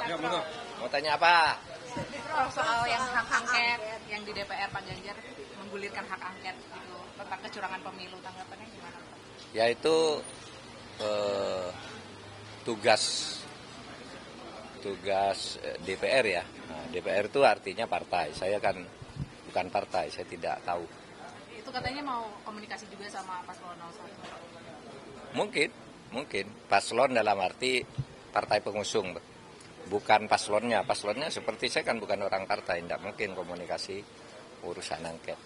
Ya, betul. Mau tanya apa? Prof, soal yang hak angket yang di DPR Pak Ganjar menggulirkan hak angket gitu tentang kecurangan pemilu, tanggapannya gimana Pak? Ya itu tugas DPR ya. Nah, DPR itu artinya partai. Saya kan bukan partai, saya tidak tahu. Itu katanya mau komunikasi juga sama Paslon 01. Mungkin paslon dalam arti partai pengusung, bukan paslonnya. Paslonnya seperti saya kan bukan orang partai, tidak mungkin komunikasi urusan angket.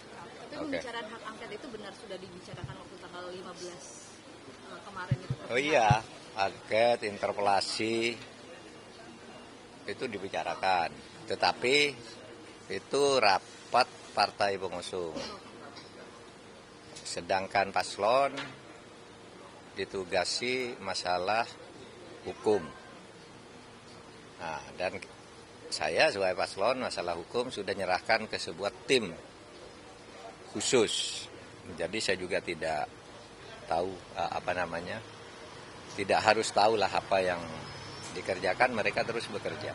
Tapi pembicaraan hak angket itu benar sudah dibicarakan waktu tanggal 15 kemarin itu. Oh iya, angket, interpelasi itu dibicarakan, tetapi itu rapat partai pengusung. Sedangkan paslon ditugasi masalah hukum. Nah, dan saya sebagai paslon masalah hukum sudah nyerahkan ke sebuah tim khusus. Jadi saya juga tidak tahu tidak harus tahulah apa yang dikerjakan, mereka terus bekerja.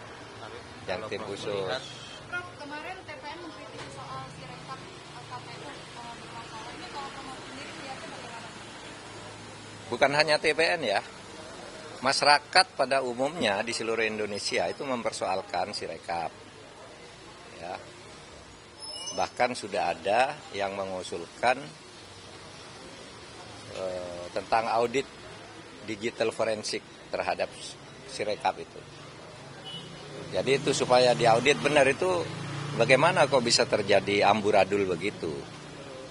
Yang tim khusus. Prof, kemarin TPN mengkritik soal Sirekap KPU bermasalah. Ini kalau Prof sendiri melihatnya bagaimana? Bukan hanya TPN ya, masyarakat pada umumnya di seluruh Indonesia itu mempersoalkan Sirekap. Ya. Bahkan sudah ada yang mengusulkan tentang audit digital forensik terhadap Sirekap itu. Jadi itu supaya diaudit benar itu bagaimana kok bisa terjadi amburadul begitu.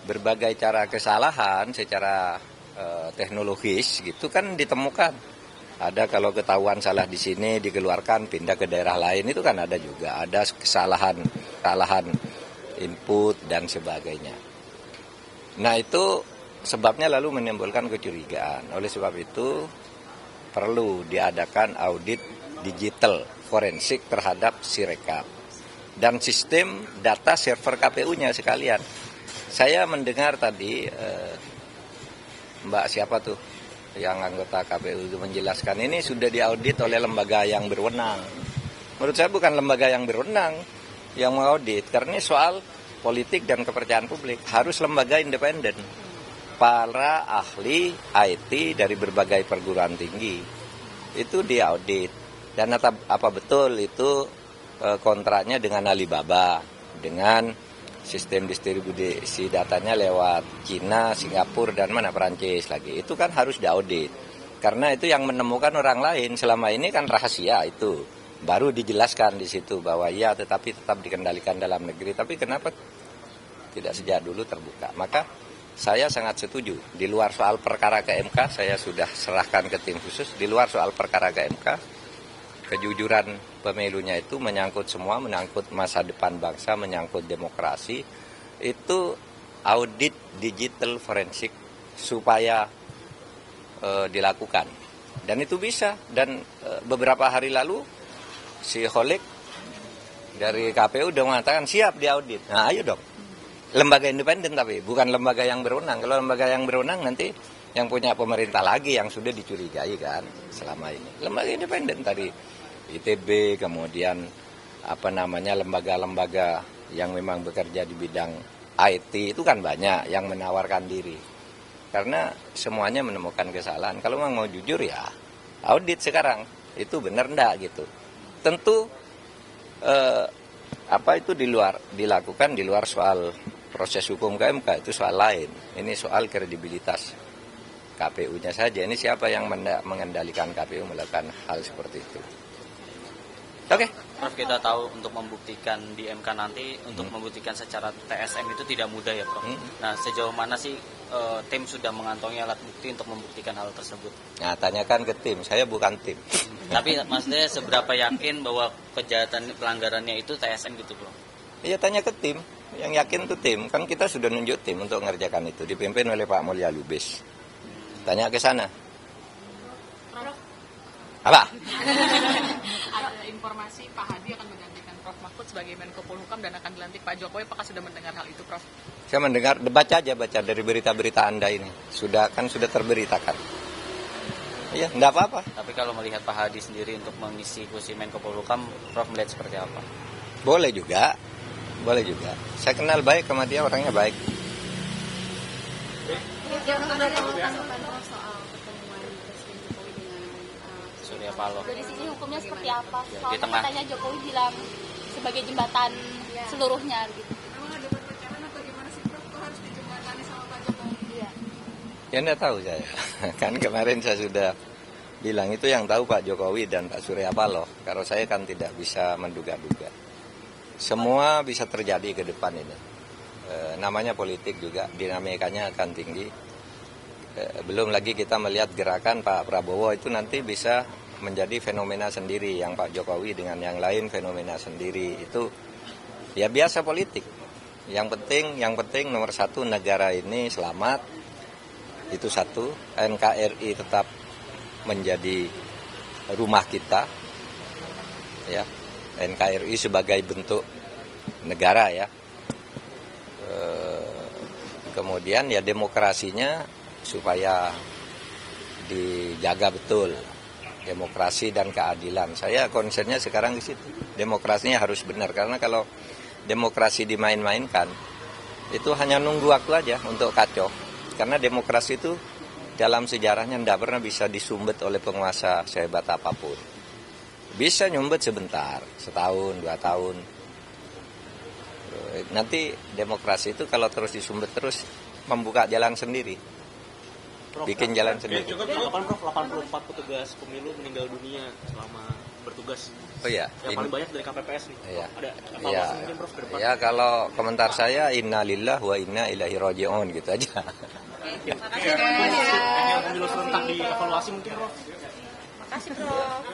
Berbagai cara kesalahan secara teknologis gitu kan ditemukan. Ada kalau ketahuan salah di sini dikeluarkan pindah ke daerah lain itu kan ada juga. Ada kesalahan input dan sebagainya. Nah itu sebabnya lalu menimbulkan kecurigaan. Oleh sebab itu perlu diadakan audit digital forensik terhadap Sirekap dan sistem data server KPU-nya sekalian. Saya mendengar tadi Mbak siapa tuh yang anggota KPU itu menjelaskan ini sudah diaudit oleh lembaga yang berwenang. Menurut saya bukan lembaga yang berwenang yang mengaudit, karena ini soal politik dan kepercayaan publik, harus lembaga independen. Para ahli IT dari berbagai perguruan tinggi itu diaudit. Dan apa betul itu kontraknya dengan Alibaba, dengan sistem distribusi datanya lewat Cina, Singapura, dan Perancis lagi. Itu kan harus diaudit. Karena itu yang menemukan orang lain. Selama ini kan rahasia itu. Baru dijelaskan di situ bahwa ya tetapi tetap dikendalikan dalam negeri. Tapi kenapa tidak sejak dulu terbuka? Maka saya sangat setuju. Di luar soal perkara ke MK, saya sudah serahkan ke tim khusus. Di luar soal perkara ke MK, kejujuran pemilunya itu menyangkut semua, menyangkut masa depan bangsa, menyangkut demokrasi. Itu audit digital forensik supaya dilakukan. Dan itu bisa. Dan beberapa hari lalu si Holik dari KPU udah mengatakan siap diaudit. Nah ayo dong. Lembaga independen tapi bukan lembaga yang berwenang. Kalau lembaga yang berwenang nanti yang punya pemerintah lagi yang sudah dicurigai kan selama ini. Lembaga independen tadi ITB, kemudian lembaga-lembaga yang memang bekerja di bidang IT itu kan banyak yang menawarkan diri. Karena semuanya menemukan kesalahan. Kalau memang mau jujur ya audit sekarang. Itu benar enggak gitu. Tentu itu dilakukan di luar soal proses hukum ke MK, itu soal lain. Ini soal kredibilitas KPU-nya saja. Ini siapa yang mengendalikan KPU melakukan hal seperti itu. Oke. Prof, kita tahu untuk membuktikan di MK nanti, untuk membuktikan secara TSM itu tidak mudah ya Prof. Nah sejauh mana sih tim sudah mengantongi alat bukti untuk membuktikan hal tersebut? Nah tanyakan ke tim, saya bukan tim. Tapi maksudnya seberapa yakin bahwa kejahatan pelanggarannya itu TSM gitu Prof? Iya tanya ke tim, yang yakin tuh tim. Kan kita sudah nunjuk tim untuk mengerjakan itu, dipimpin oleh Pak Mulya Lubis. Tanya ke sana. Apa? Ada informasi Pak Hadi akan menggantikan Prof Mahfud sebagai Menko Polhukam dan akan dilantik Pak Jokowi. Apakah sudah mendengar hal itu, Prof? Saya mendengar, baca dari berita-berita Anda ini. Sudah terberitakan. Iya, nggak apa-apa. Tapi kalau melihat Pak Hadi sendiri untuk mengisi kursi Menko Polhukam, Prof melihat seperti apa? Boleh juga, boleh juga. Saya kenal baik sama dia, orangnya baik. Yang dari tanggapan soal pertemuan Presiden Jokowi dengan Surya Paloh. Dari sisi hukumnya seperti apa? Ya, di Soalnya tengah. katanya Jokowi bilang sebagai jembatan seluruhnya gitu. Memang ada perpecahan atau gimana sih Prof? Kok harus dijembatani sama Pak Jokowi? Iya. Ya enggak tahu saya. Kan kemarin saya sudah bilang itu yang tahu Pak Jokowi dan Pak Surya Paloh. Kalau saya kan tidak bisa menduga-duga. Semua bisa terjadi ke depan ini. Namanya politik juga, dinamikanya akan tinggi. Belum lagi kita melihat gerakan Pak Prabowo itu nanti bisa menjadi fenomena sendiri. Yang Pak Jokowi dengan yang lain fenomena sendiri. Itu ya biasa politik. Yang penting nomor satu negara ini selamat. Itu satu, NKRI tetap menjadi rumah kita. Ya, NKRI sebagai bentuk negara ya. Kemudian ya demokrasinya supaya dijaga betul, demokrasi dan keadilan. Saya concernnya sekarang di situ. Demokrasinya harus benar, karena kalau demokrasi dimain-mainkan itu hanya nunggu waktu aja untuk kacau. Karena demokrasi itu dalam sejarahnya tidak pernah bisa disumbet oleh penguasa sehebat apapun. Bisa nyumbet sebentar, setahun, 2 tahun. Nanti demokrasi itu kalau terus disumbet terus membuka jalan sendiri. Bikin jalan sendiri. Juga Prof, 84 petugas pemilu meninggal dunia selama bertugas. Oh iya. Yang paling banyak dari KPPS nih. Iya. Ada apa Ya, mungkin Prof ke depan? ya kalau komentar saya innalillah wa inna ilaihi raji'un gitu aja. Yang pemilu serentak dievaluasi mungkin Prof. Makasih Prof.